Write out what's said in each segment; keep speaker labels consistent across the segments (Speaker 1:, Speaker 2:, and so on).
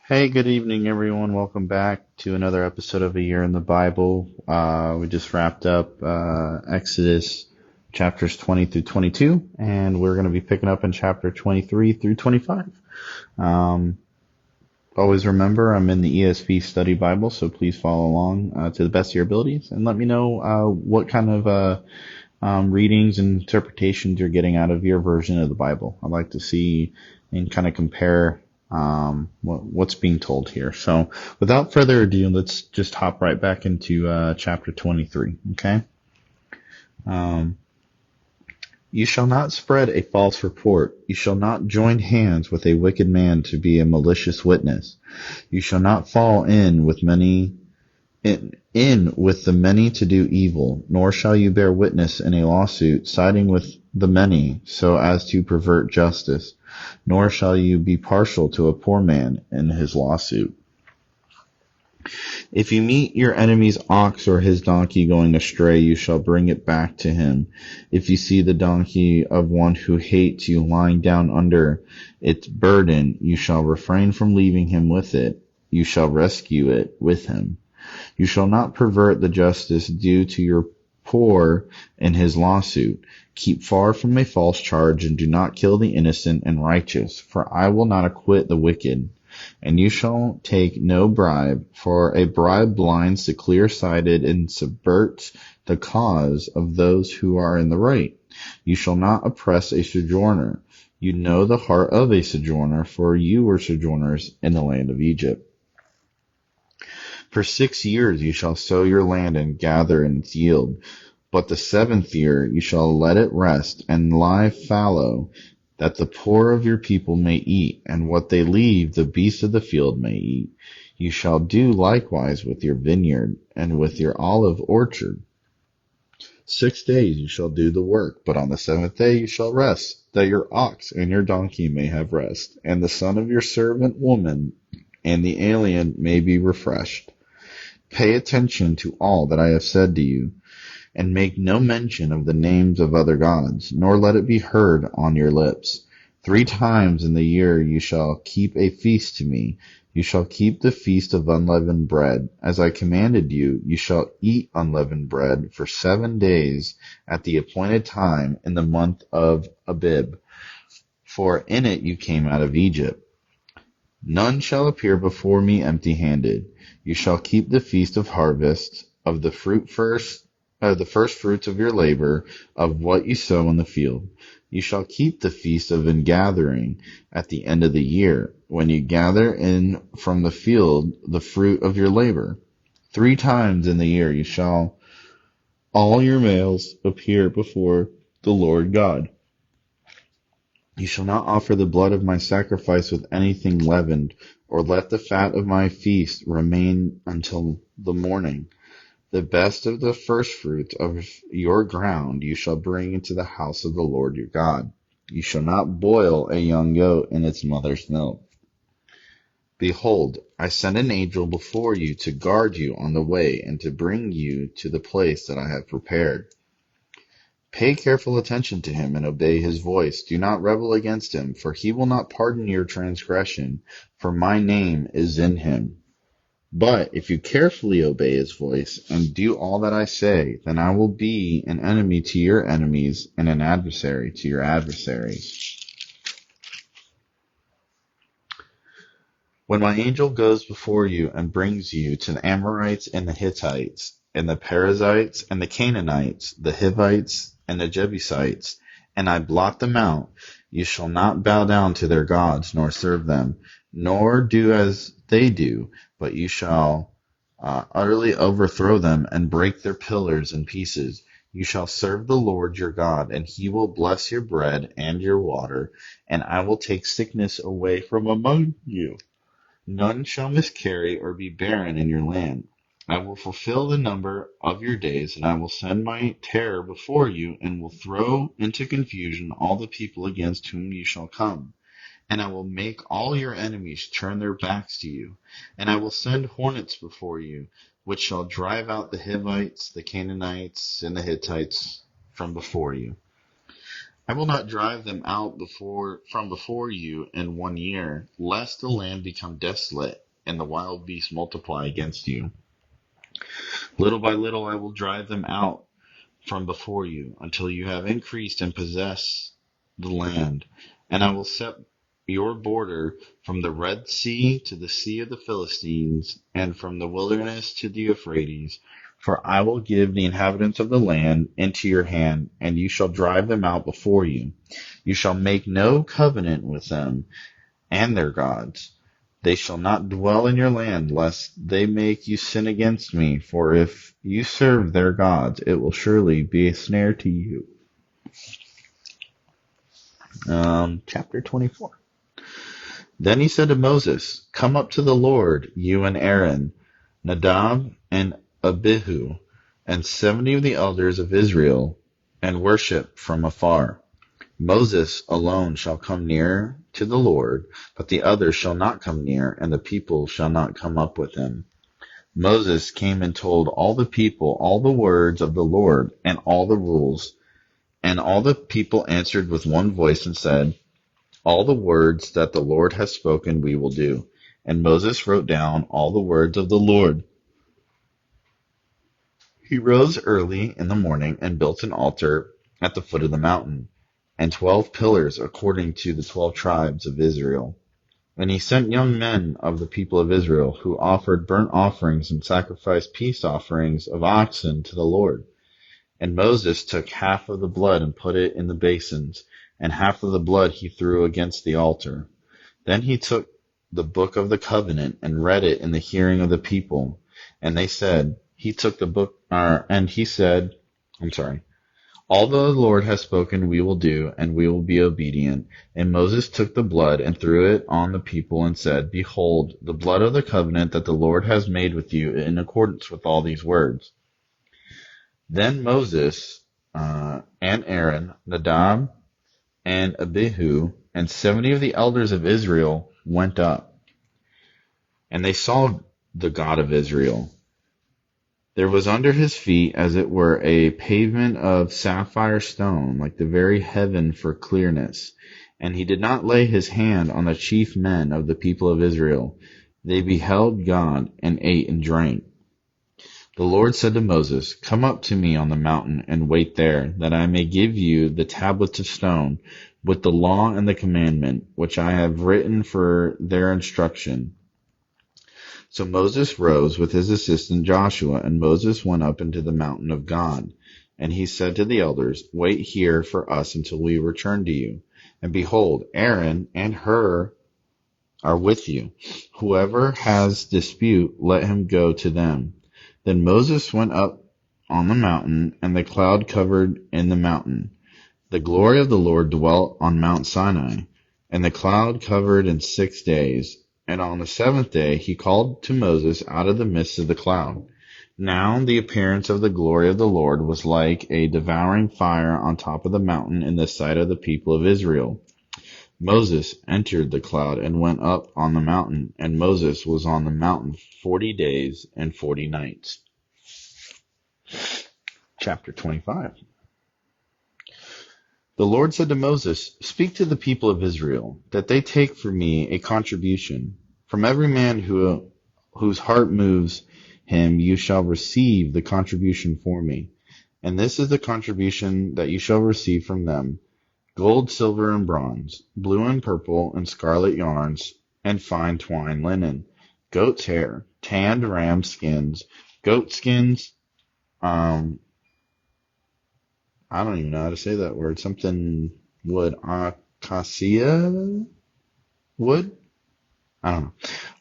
Speaker 1: Hey, good evening, everyone. Welcome back to another episode of A Year in the Bible. We just wrapped up Exodus chapters 20 through 22, and we're going to be picking up in chapter 23 through 25. Um, Always remember, I'm in the ESV Study Bible, so please follow along to the best of your abilities, and let me know what kind of readings and interpretations you're getting out of your version of the Bible. I'd like to see and kind of compare what's being told here. So, without further ado, let's just hop right back into chapter 23. Okay. Um, you shall not spread a false report. You shall not join hands with a wicked man to be a malicious witness. You shall not fall in with the many to do evil, nor shall you bear witness in a lawsuit, siding with the many, so as to pervert justice, nor shall you be partial to a poor man in his lawsuit. If you meet your enemy's ox or his donkey going astray, you shall bring it back to him. If you see the donkey of one who hates you lying down under its burden, you shall refrain from leaving him with it. You shall rescue it with him. You shall not pervert the justice due to your poor in his lawsuit. Keep far from a false charge, and do not kill the innocent and righteous, for I will not acquit the wicked. And you shall take no bribe, for a bribe blinds the clear-sighted and subverts the cause of those who are in the right. You shall not oppress a sojourner. You know the heart of a sojourner, for you were sojourners in the land of Egypt. For 6 years you shall sow your land and gather in its yield. But the seventh year you shall let it rest and lie fallow, that the poor of your people may eat, and what they leave the beasts of the field may eat. You shall do likewise with your vineyard and with your olive orchard. 6 days you shall do the work, but on the seventh day you shall rest, that your ox and your donkey may have rest, and the son of your servant woman and the alien may be refreshed. Pay attention to all that I have said to you, and make no mention of the names of other gods, nor let it be heard on your lips. 3 times in the year you shall keep a feast to me. You shall keep the feast of unleavened bread. As I commanded you, you shall eat unleavened bread for 7 days at the appointed time in the month of Abib, for in it you came out of Egypt. None shall appear before me empty-handed. You shall keep the feast of harvest, of the first fruits of your labor, of what you sow in the field. You shall keep the feast of ingathering at the end of the year, when you gather in from the field the fruit of your labor. 3 times in the year you shall all your males appear before the Lord God. You shall not offer the blood of my sacrifice with anything leavened, or let the fat of my feast remain until the morning. The best of the firstfruits of your ground you shall bring into the house of the Lord your God. You shall not boil a young goat in its mother's milk. Behold, I send an angel before you to guard you on the way and to bring you to the place that I have prepared. Pay careful attention to him and obey his voice. Do not rebel against him, for he will not pardon your transgression, for my name is in him. But if you carefully obey his voice and do all that I say, then I will be an enemy to your enemies and an adversary to your adversaries. When my angel goes before you and brings you to the Amorites and the Hittites and the Perizzites and the Canaanites, the Hivites and the Jebusites, and I blot them out, you shall not bow down to their gods, nor serve them, nor do as they do, but you shall utterly overthrow them and break their pillars in pieces. You shall serve the Lord your God, and he will bless your bread and your water, and I will take sickness away from among you. None shall miscarry or be barren in your land. I will fulfill the number of your days, and I will send my terror before you, and will throw into confusion all the people against whom you shall come. And I will make all your enemies turn their backs to you. And I will send hornets before you, which shall drive out the Hivites, the Canaanites, and the Hittites from before you. I will not drive them out from before you in 1 year, lest the land become desolate and the wild beasts multiply against you. Little by little I will drive them out from before you, until you have increased and possess the land. And I will set your border from the Red Sea to the Sea of the Philistines, and from the wilderness to the Euphrates. For I will give the inhabitants of the land into your hand, and you shall drive them out before you. You shall make no covenant with them and their gods. They shall not dwell in your land, lest they make you sin against me. For if you serve their gods, it will surely be a snare to you. Chapter 24. Then he said to Moses, Come up to the Lord, you and Aaron, Nadab and Abihu, and 70 of the elders of Israel, and worship from afar. Moses alone shall come near to the Lord, but the others shall not come near, and the people shall not come up with him. Moses came and told all the people all the words of the Lord and all the rules. And all the people answered with one voice and said, All the words that the Lord has spoken we will do. And Moses wrote down all the words of the Lord. He rose early in the morning and built an altar at the foot of the mountain, and 12 pillars according to the 12 tribes of Israel. And he sent young men of the people of Israel, who offered burnt offerings and sacrificed peace offerings of oxen to the Lord. And Moses took half of the blood and put it in the basins, and half of the blood he threw against the altar. Then he took the book of the covenant and read it in the hearing of the people. And they said, All the Lord has spoken we will do, and we will be obedient. And Moses took the blood and threw it on the people and said, Behold, the blood of the covenant that the Lord has made with you in accordance with all these words. Then Moses and Aaron, Nadab and Abihu, and 70 of the elders of Israel went up. And they saw the God of Israel. There was under his feet as it were a pavement of sapphire stone, like the very heaven for clearness. And he did not lay his hand on the chief men of the people of Israel. They beheld God and ate and drank. The Lord said to Moses, Come up to me on the mountain and wait there, that I may give you the tablets of stone with the law and the commandment, which I have written for their instruction. So Moses rose with his assistant Joshua, and Moses went up into the mountain of God. And he said to the elders, Wait here for us until we return to you. And behold, Aaron and Hur are with you. Whoever has dispute, let him go to them. Then Moses went up on the mountain, and the cloud covered in the mountain. The glory of the Lord dwelt on Mount Sinai, and the cloud covered in 6 days. And on the 7th day he called to Moses out of the midst of the cloud. Now the appearance of the glory of the Lord was like a devouring fire on top of the mountain in the sight of the people of Israel. Moses entered the cloud and went up on the mountain, and Moses was on the mountain 40 days and 40 nights. Chapter 25. The Lord said to Moses, Speak to the people of Israel, that they take for me a contribution. From every man whose heart moves him, you shall receive the contribution for me. And this is the contribution that you shall receive from them: gold, silver, and bronze, blue and purple and scarlet yarns, and fine twine linen, goat's hair, tanned ram skins, goat skins, I don't even know how to say that word. Something wood. Acacia wood? I don't know.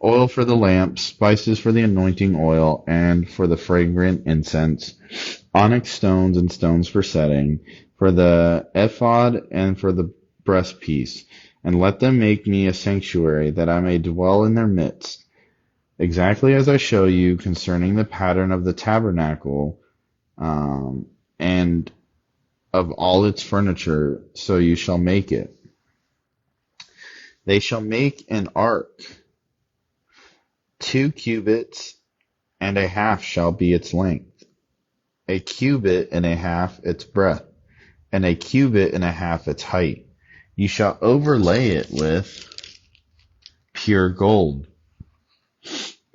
Speaker 1: Oil for the lamp, spices for the anointing oil, and for the fragrant incense, onyx stones and stones for setting, for the ephod and for the breastpiece. And let them make me a sanctuary, that I may dwell in their midst. Exactly as I show you concerning the pattern of the tabernacle, and of all its furniture, so you shall make it. They shall make an ark. 2 cubits and a half shall be its length, a cubit and a half its breadth, and a cubit and a half its height. You shall overlay it with pure gold.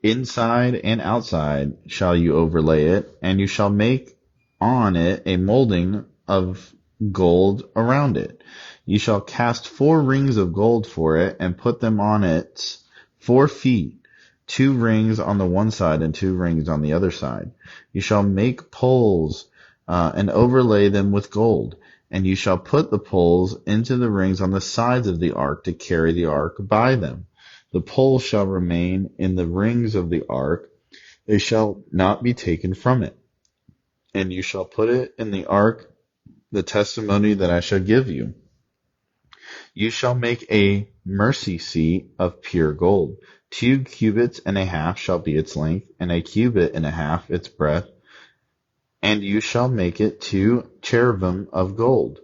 Speaker 1: Inside and outside shall you overlay it, and you shall make on it a molding of gold around it. You shall cast 4 rings of gold for it, and put them on its 4 feet, 2 rings on the one side and 2 rings on the other side. You shall make poles and overlay them with gold, and you shall put the poles into the rings on the sides of the ark to carry the ark by them. The poles shall remain in the rings of the ark, they shall not be taken from it. And you shall put it in the ark, the testimony that I shall give you. You shall make a mercy seat of pure gold. 2 cubits and a half shall be its length, and a cubit and a half its breadth. And you shall make it 2 cherubim of gold.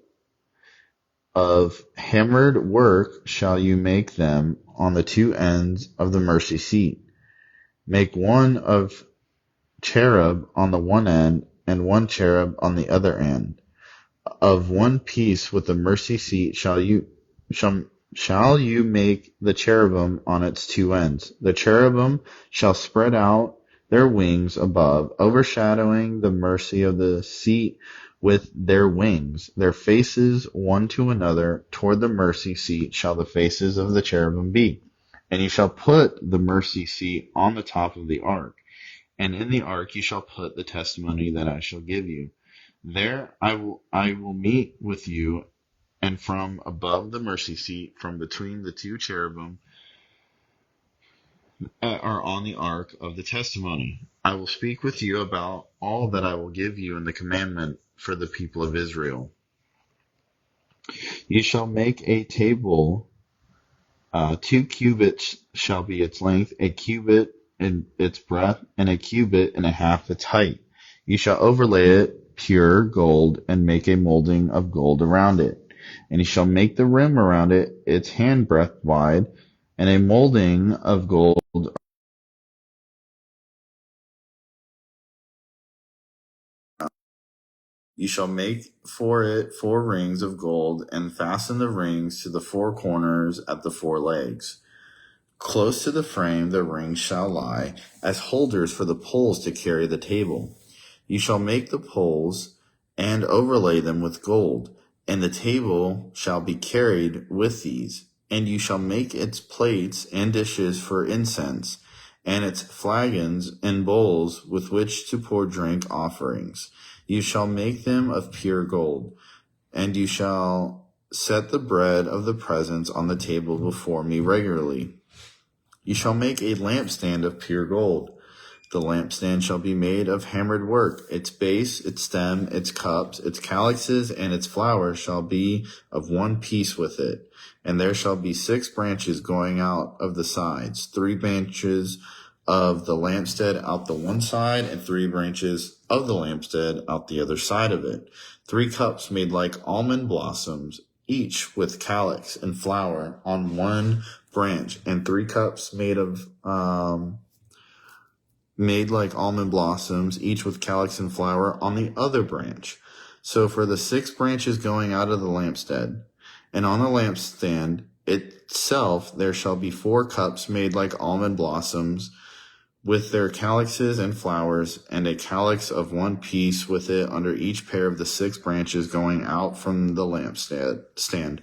Speaker 1: Of hammered work shall you make them on the 2 ends of the mercy seat. Make 1 of cherub on the one end, and 1 cherub on the other end. Of one piece with the mercy seat shall you make the cherubim on its 2 ends. The cherubim shall spread out their wings above, overshadowing the mercy of the seat with their wings. Their faces one to another toward the mercy seat shall the faces of the cherubim be. And you shall put the mercy seat on the top of the ark. And in the ark you shall put the testimony that I shall give you. There I will meet with you, and from above the mercy seat, from between the 2 cherubim are on the ark of the testimony, I will speak with you about all that I will give you in the commandment for the people of Israel. You shall make a table, 2 cubits shall be its length, a cubit in its breadth, and a cubit and a half its height. You shall overlay it pure gold, and make a molding of gold around it. And you shall make the rim around it its handbreadth wide, and a molding of gold. You shall make for it 4 rings of gold, and fasten the rings to the 4 corners at the 4 legs. Close to the frame the rings shall lie, as holders for the poles to carry the table. You shall make the poles, and overlay them with gold, and the table shall be carried with these. And you shall make its plates and dishes for incense, and its flagons and bowls with which to pour drink offerings. You shall make them of pure gold. And you shall set the bread of the presence on the table before me regularly. You shall make a lampstand of pure gold. The lampstand shall be made of hammered work. Its base, its stem, its cups, its calyxes, and its flowers shall be of one piece with it. And there shall be 6 branches going out of the sides, 3 branches of the lampstand out the one side, and 3 branches of the lampstand out the other side of it. 3 cups made like almond blossoms, each with calyx and flower on one branch, and 3 cups made like almond blossoms, each with calyx and flower on the other branch. So for the 6 branches going out of the lampstand, and on the lampstand itself there shall be 4 cups made like almond blossoms, with their calyxes and flowers, and a calyx of one piece with it under each pair of the 6 branches going out from the lampstand.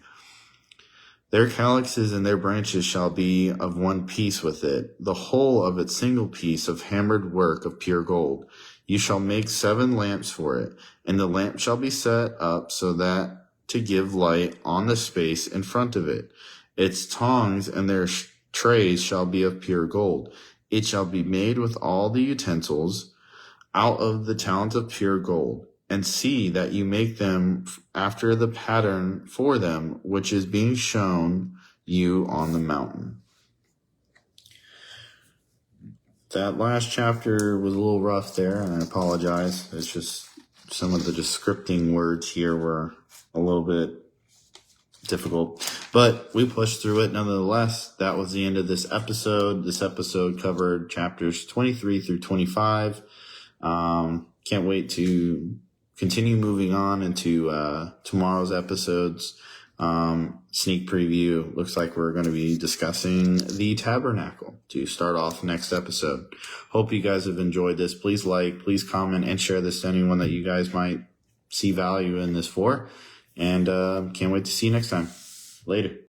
Speaker 1: Their calyxes and their branches shall be of one piece with it, the whole of its single piece of hammered work of pure gold. You shall make 7 lamps for it, and the lamp shall be set up so that to give light on the space in front of it. Its tongs and their trays shall be of pure gold. It shall be made with all the utensils out of the talent of pure gold. And see that you make them after the pattern for them, which is being shown you on the mountain. That last chapter was a little rough there, and I apologize. It's just some of the descripting words here were a little bit difficult, but we pushed through it nonetheless. That was the end of this episode. This episode covered chapters 23 through 25. Can't wait to continue moving on into tomorrow's episodes. Sneak preview. Looks like we're going to be discussing the tabernacle to start off next episode. Hope you guys have enjoyed this. Please like, please comment, and share this to anyone that you guys might see value in this for. And can't wait to see you next time. Later.